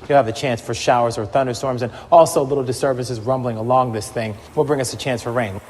You'll have a chance for showers or thunderstorms, and also little disturbances rumbling along this thing will bring us a chance for rain.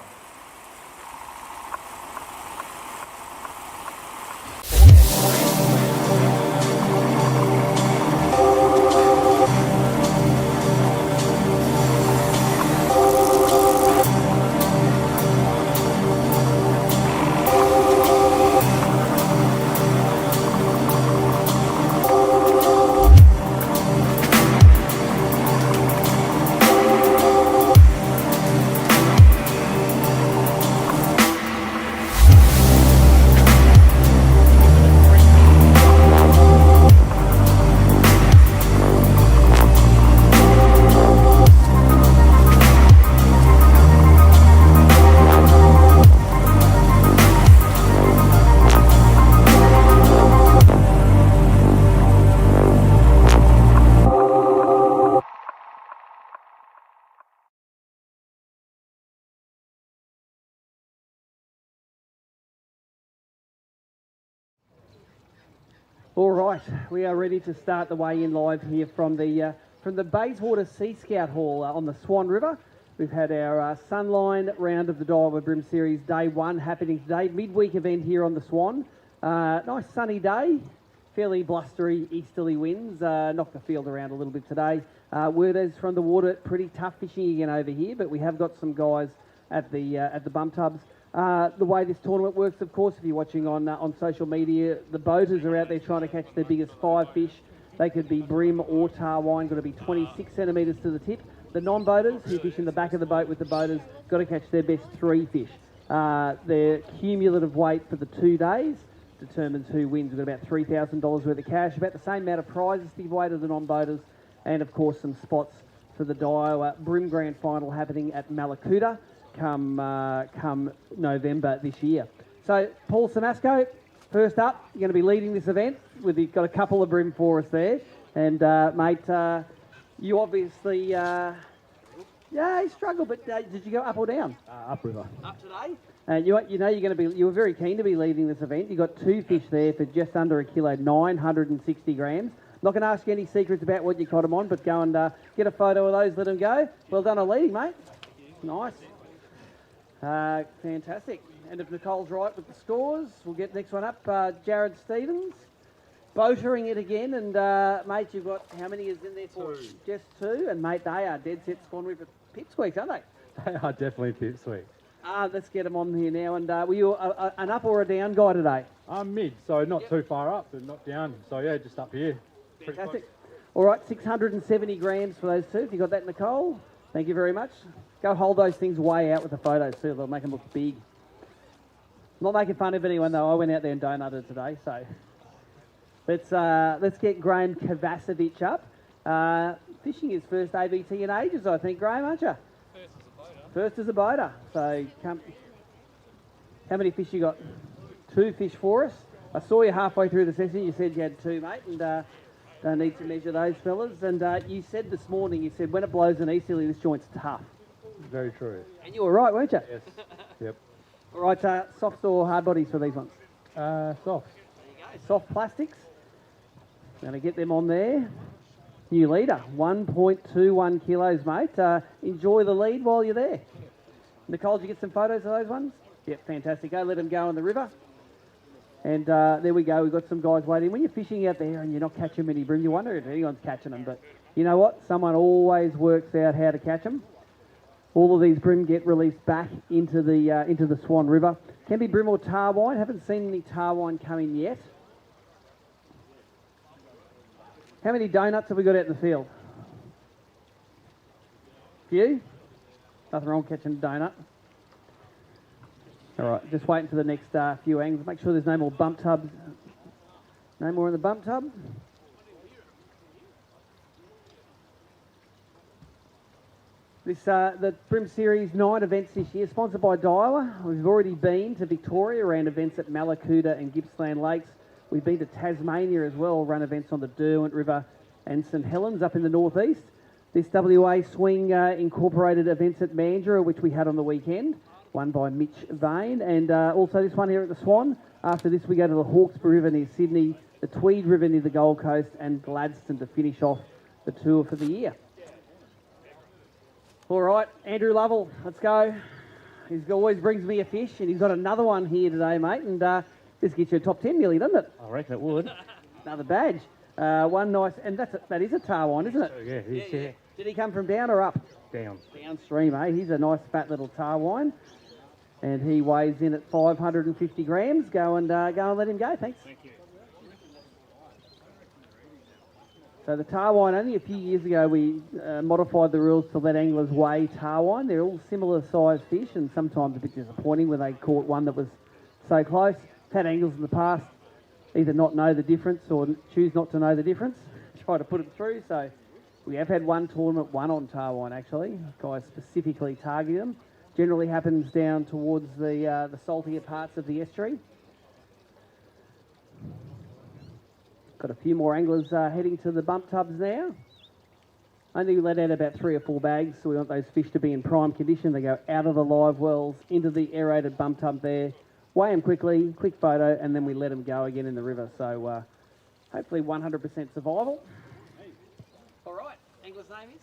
All right, we are ready to start the weigh-in live here from the Bayswater Sea Scout Hall on the Swan River. We've had our Sunline round of the Daiwa BREAM Series Day 1 happening today, midweek event here on the Swan. Nice sunny day, fairly blustery easterly winds, knocked the field around a little bit today. Word is from the water, pretty tough fishing again over here, but we have got some guys at the bump tubs. The way this tournament works, of course, if you're watching on social media, the boaters are out there trying to catch their biggest 5 fish. They could be bream or tar wine, got to be 26 centimetres to the tip. The non-boaters, who fish in the back of the boat with the boaters, got to catch their best 3 fish. Their cumulative weight for the 2 days determines who wins. We've got about $3,000 worth of cash, about the same amount of prizes to give away to the non-boaters, and of course some spots for the Daiwa BREAM Grand Final happening at Malakuta come November this year. So, Paul Samasco, first up, you're going to be leading this event. You've got a couple of bream for us there. And, mate, you obviously, you struggled, but did you go up or down? Upriver. Up today? And you know you were very keen to be leading this event. You got 2 fish there for just under a kilo, 960 grams. Not going to ask you any secrets about what you caught them on, but go and get a photo of those, let them go. Well done on leading, mate. Nice. Fantastic. And if Nicole's right with the scores, we'll get next one up. Jared Stevens, boatering it again. And, mate, you've got, how many is in there for? 2. Just 2. And, mate, they are dead set Swan River pipsqueaks, aren't they? They are definitely pipsqueaks. Let's get them on here now. And were you an up or a down guy today? I'm mid, so not too far up, but not down. So, yeah, just up here. Fantastic. All right, 670 grams for those 2. If you got that, Nicole, thank you very much. Go hold those things way out with the photos too. They'll make them look big. Not making fun of anyone though. I went out there and donated today. So let's get Graham Kovacevic up. Fishing his first ABT in ages, I think, Graham, aren't you? First as a boater. So how many fish you got? 2 fish for us. I saw you halfway through the session. You said you had 2, mate, and don't need to measure those fellas. And you said this morning, you said when it blows an easterly, this joint's tough. Very true. And you were right, weren't you? Yes. Yep. All right, soft or hard bodies for these ones? Soft. There you go. Soft plastics. Going to get them on there. New leader, 1.21 kilos, mate. Enjoy the lead while you're there. Nicole, did you get some photos of those ones? Yep, fantastic. Go let them go in the river. And there we go. We've got some guys waiting. When you're fishing out there and you're not catching many bream, you wonder if anyone's catching them. But you know what? Someone always works out how to catch them. All of these bream get released back into the Swan River. Can be bream or tar wine. Haven't seen any tar wine come in yet. How many donuts have we got out in the field? Few? Nothing wrong catching a donut. All right, just waiting for the next few angles. Make sure there's no more bump tubs. No more in the bump tub. The BREAM Series 9 events this year, sponsored by Daiwa. We've already been to Victoria, around events at Malakuta and Gippsland Lakes. We've been to Tasmania as well, run events on the Derwent River and St Helens up in the northeast. This WA Swing incorporated events at Mandurah, which we had on the weekend, won by Mitch Vane, and also this one here at the Swan. After this, we go to the Hawkesbury River near Sydney, the Tweed River near the Gold Coast, and Gladstone to finish off the tour for the year. All right, Andrew Lovell, let's go. He always brings me a fish, and he's got another one here today, mate. And this gets you a top 10 nearly, doesn't it? I reckon it would. Another badge. One nice, and that is a tarwine, isn't it? Yeah, yeah. Did he come from down or up? Down. Downstream, eh? He's a nice fat little tarwine. And he weighs in at 550 grams. Go and let him go, thanks. Thank you. So the tarwine, only a few years ago we modified the rules to let anglers weigh tarwine. They're all similar sized fish and sometimes a bit disappointing when they caught one that was so close. Had anglers in the past either not know the difference or choose not to know the difference, try to put it through. So we have had one tournament won on tarwine actually. Guys specifically targeting them. Generally happens down towards the saltier parts of the estuary. Got a few more anglers heading to the bump tubs now. Only let out about 3 or 4 bags, so we want those fish to be in prime condition. They go out of the live wells into the aerated bump tub there, weigh them quickly, quick photo, and then we let them go again in the river. So hopefully 100% survival. All right, angler's name is?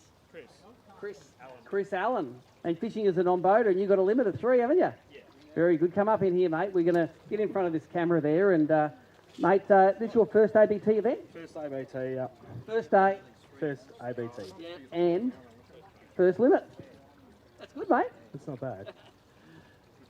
Chris Allen. And fishing as a non-boater, and you've got a limit of 3, haven't you? Yeah. Very good. Come up in here, mate. We're going to get in front of this camera there, and mate, this is your first ABT event? First ABT, yeah. First day. First ABT. Yeah. And first limit. That's good, mate. It's not bad.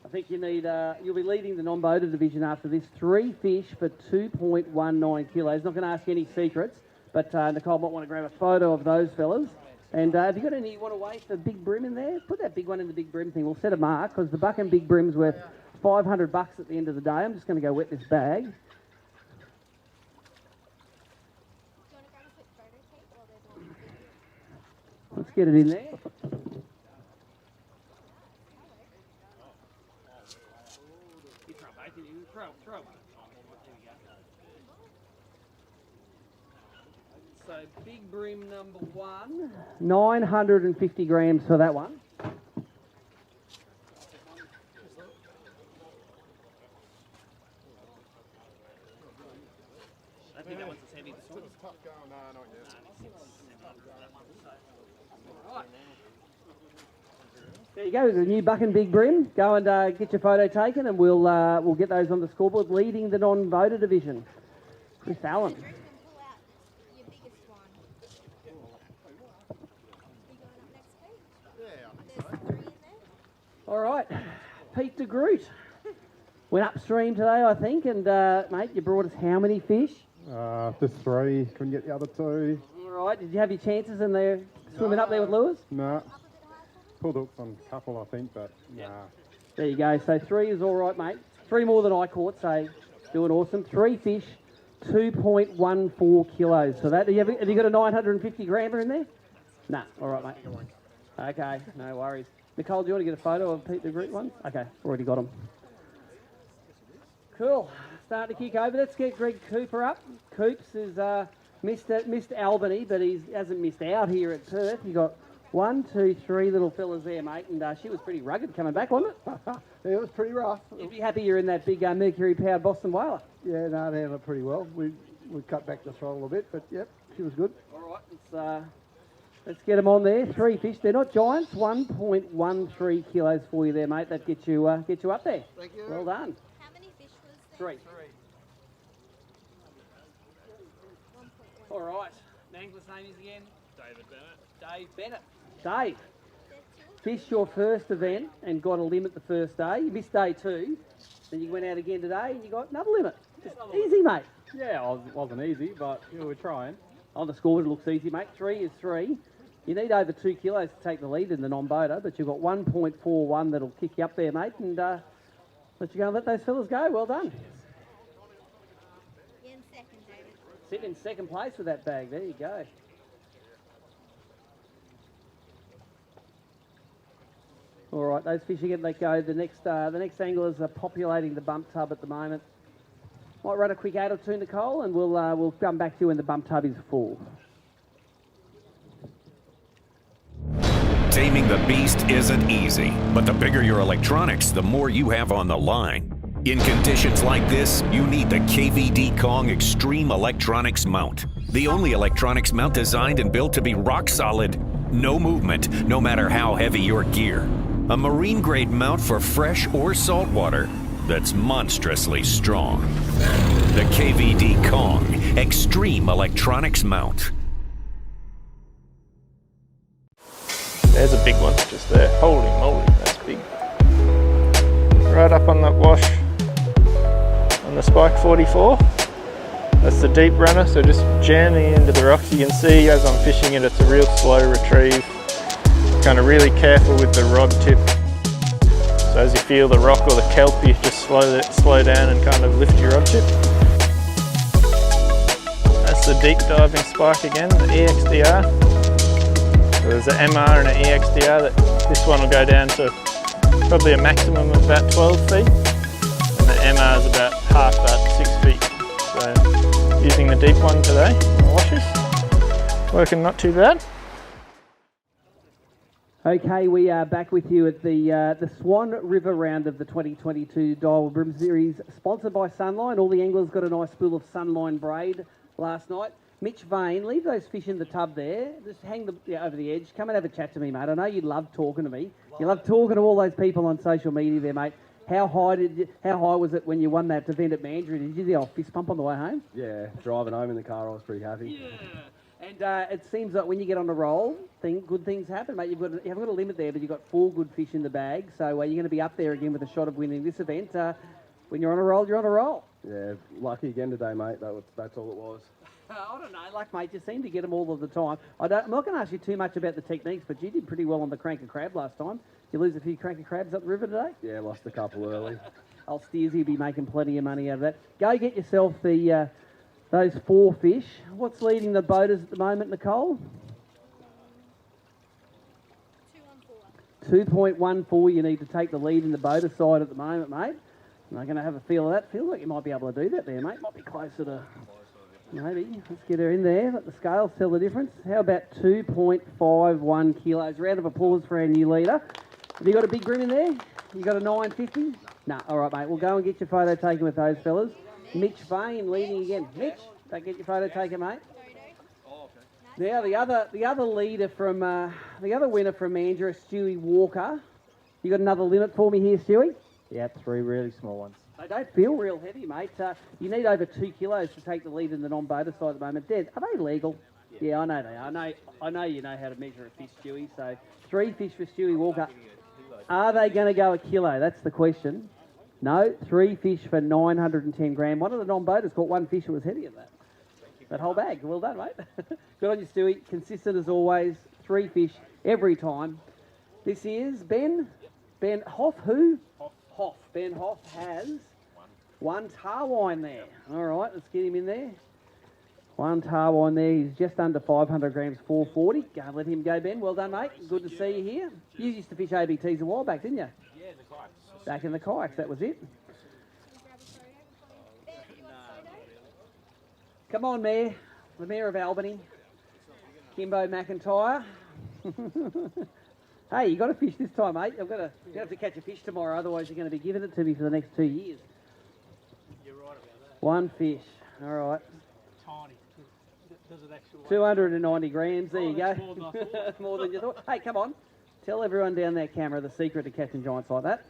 I think you need, you'll be leading the non-boater division after this. 3 fish for 2.19 kilos. Not going to ask you any secrets, but Nicole might want to grab a photo of those fellas. And have you got any you want to weigh for big brim in there? Put that big one in the big brim thing. We'll set a mark because the buck and big brim's worth $500 at the end of the day. I'm just going to go wet this bag. Let's get it in there. So big brim number 1, 950 grams for that one. I think that one's as heavy as this one. Right. There you go, the new buck and big brim. Go and get your photo taken, and we'll get those on the scoreboard. Leading the non-voter division, Chris Allen. All right, Pete de Groot. Went upstream today, I think, and mate, you brought us how many fish? Just 3. Couldn't get the other 2. All right, did you have your chances in there swimming up there with lures? No. Pulled hooks on a couple, I think, but nah. There you go. So 3 is all right, mate. 3 more than I caught, so doing awesome. 3 fish, 2.14 kilos. So that, have you got a 950 grammer in there? Nah, all right, mate. Okay, no worries. Nicole, do you want to get a photo of Pete de Groot ones? Okay, already got them. Cool. Starting to kick over. Let's get Greg Cooper up. Coops has missed Albany, but he hasn't missed out here at Perth. You got 1, 2, 3 little fellas there, mate, and she was pretty rugged coming back, wasn't it? Yeah, it was pretty rough. You'd be happy you're in that big Mercury-powered Boston Whaler. Yeah, no, they handled it pretty well. We cut back the throttle a bit, but yep, she was good. All right, let's get them on there. 3 fish. They're not giants. 1.13 kilos for you there, mate. That gets you up there. Thank you. Well done. How many fish was there? 3. All right. Angler's name is again? David Bennett. Dave Bennett. Dave, fished your first event and got a limit the first day. You missed day 2. Then you went out again today and you got another limit. Just easy, mate. Yeah, it wasn't easy, but we were trying. On the scoreboard, it looks easy, mate. 3 is 3. You need over 2 kilos to take the lead in the non-boater, but you've got 1.41 that'll kick you up there, mate, and let you go and let those fellas go. Well done. You're in second, David. Sitting in second place with that bag. There you go. All right, those fish are getting let go. The next anglers are populating the bump tub at the moment. Might run a quick 8 or 2, Nicole, and we'll come back to you when the bump tub is full. Taming the beast isn't easy, but the bigger your electronics, the more you have on the line. In conditions like this, you need the KVD Kong Extreme Electronics Mount. The only electronics mount designed and built to be rock solid. No movement, no matter how heavy your gear. A marine grade mount for fresh or salt water that's monstrously strong. The KVD Kong Extreme Electronics Mount. There's a big one just there. Holy moly, that's big. Right up on that wash on the Spike 44. That's the deep runner, so just jamming into the rocks. You can see as I'm fishing it, it's a real slow retrieve. Kind of really careful with the rod tip. So as you feel the rock or the kelp, you just slow down and kind of lift your rod tip. That's the deep diving spike again, the EXDR. So there's an MR and an EXDR. This one will go down to probably a maximum of about 12 feet. And the MR is about half that, 6 feet. So using the deep one today, washes. Working not too bad. Okay, we are back with you at the Swan River round of the 2022 Daiwa BREAM Series, sponsored by Sunline. All the anglers got a nice spool of Sunline braid last night. Mitch Vane, leave those fish in the tub there. Just hang them over the edge. Come and have a chat to me, mate. I know you love talking to me. You love talking to all those people on social media there, mate. How high was it when you won that event at Mandurah? Did you do the old fist pump on the way home? Yeah, driving home in the car, I was pretty happy. Yeah. And it seems like when you get on a roll, good things happen, mate. You haven't got a limit there, but you've got 4 good fish in the bag. So you're going to be up there again with a shot of winning this event. When you're on a roll, you're on a roll. Yeah, lucky again today, mate. That's all it was. I don't know, like, mate, you seem to get them all of the time. I'm not going to ask you too much about the techniques, but you did pretty well on the crank and crab last time. You lose a few crank and crabs up the river today? Yeah, lost a couple early. Old Steers, he'll be making plenty of money out of that. Go get yourself those 4 fish. What's leading the boaters at the moment, Nicole? 2.14. You need to take the lead in the boater side at the moment, mate. And I'm going to have a feel of that. Feels like you might be able to do that there, mate. Might be closer to... Maybe. Let's get her in there. Let the scales tell the difference. How about 2.51 kilos? Round of applause for our new leader. Have you got a big brim in there? You got a 950? No. All right, mate. We'll go and get your photo taken with those fellas. Mitch Vane leading again. Mitch, don't get your photo taken, mate. Now the other leader from the other winner from Mandurah, Stewie Walker. You got another limit for me here, Stewie? Yeah, 3 really small ones. They don't feel real heavy, mate. You need over 2 kilos to take the lead in the non-boater side at the moment. Des, are they legal? Yeah, I know they are. I know you know how to measure a fish, Stewie. So 3 fish for Stewie Walker. Are they going to go a kilo? That's the question. No, 3 fish for 910 gram. One of the non-boaters caught 1 fish that was heavier than that whole bag. Well done, mate. Good on you, Stewie. Consistent as always. 3 fish every time. This is Ben Hoff. Who? Hoff. Ben Hoff has 1 tarwine there. All right, let's get him in there. 1 tarwine there. He's just under 500 grams, 440. Go and let him go, Ben. Well done, mate. Good to see you here. You used to fish ABTs a while back, didn't you? Yeah, the kayaks. Back in the kayaks, that was it. Come on, Mayor. The Mayor of Albany. Kimbo McIntyre. Hey, you got to fish this time, mate. You have to catch a fish tomorrow, otherwise you're going to be giving it to me for the next 2 years. You're right about that. 1 fish. All right. Tiny. Does it actually 290 grams. There you go. More than I thought. More than you thought. Hey, come on. Tell everyone down that camera the secret to catching giants like that.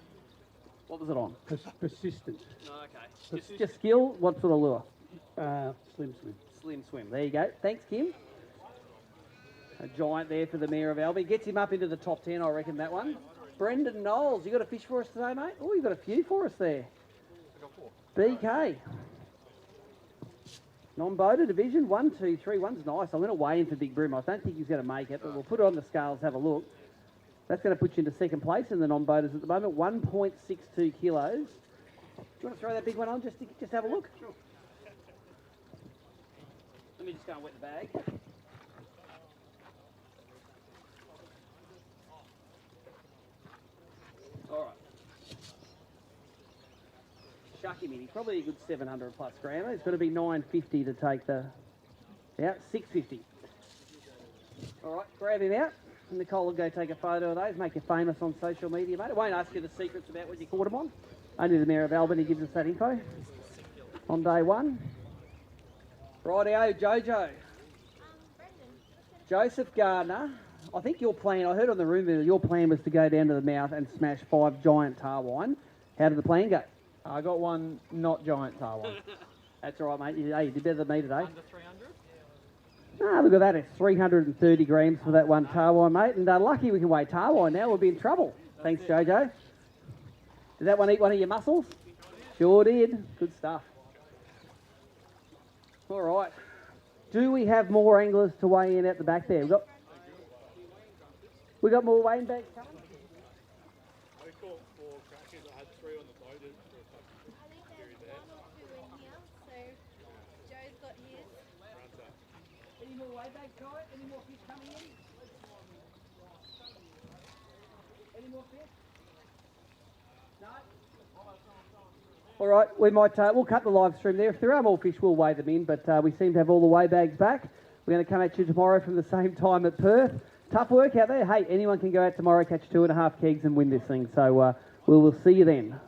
What was it on? Persistent. No, okay. Just skill. What sort of lure? Slim swim. Slim swim. There you go. Thanks, Kim. A giant there for the Mayor of Albany. Gets him up into the top 10, I reckon, that one. Brendan Knowles, you got a fish for us today, mate? Oh, you got a few for us there. I got 4. BK. Non-boater division, 1, 2, 3. One's nice. I'm going to weigh him for Big Brim. I don't think he's going to make it, but we'll put it on the scales, have a look. That's going to put you into second place in the non-boaters at the moment, 1.62 kilos. Do you want to throw that big one on just have a look? Sure. Let me just go and wet the bag. All right. Shuck him in. He's probably a good 700 plus grammer. It's got to be 950 to take the... Yeah, 650. All right, grab him out. And Nicole will go take a photo of those, make you famous on social media, mate. I won't ask you the secrets about what you caught them on. Only the Mayor of Albany gives us that info on day 1. Rightio, Jojo. Joseph Gardner, I think your plan, I heard on the rumour that your plan was to go down to the mouth and smash 5 giant tarwine. How did the plan go? I got one not giant tarwine. That's all right, mate. Hey, you did better than me today. Under 300? Ah, look at that. It's 330 grams for that one tarwine, mate. And lucky we can weigh tarwine now. We'll be in trouble. Thanks, Jojo. Did that one eat one of your mussels? Sure did. Good stuff. All right. Do we have more anglers to weigh in at the back there? We got more weighing bags coming? I think there's 1 or 2 in here, so Joe's got his. Any more weigh bags, guys? Any more fish coming in? Any more fish? No? All right, we might, we'll cut the live stream there. If there are more fish, we'll weigh them in, but we seem to have all the weigh bags back. We're going to come at you tomorrow from the same time at Perth. Tough work out there. Hey, anyone can go out tomorrow, catch 2.5 kegs and win this thing. So we will see you then.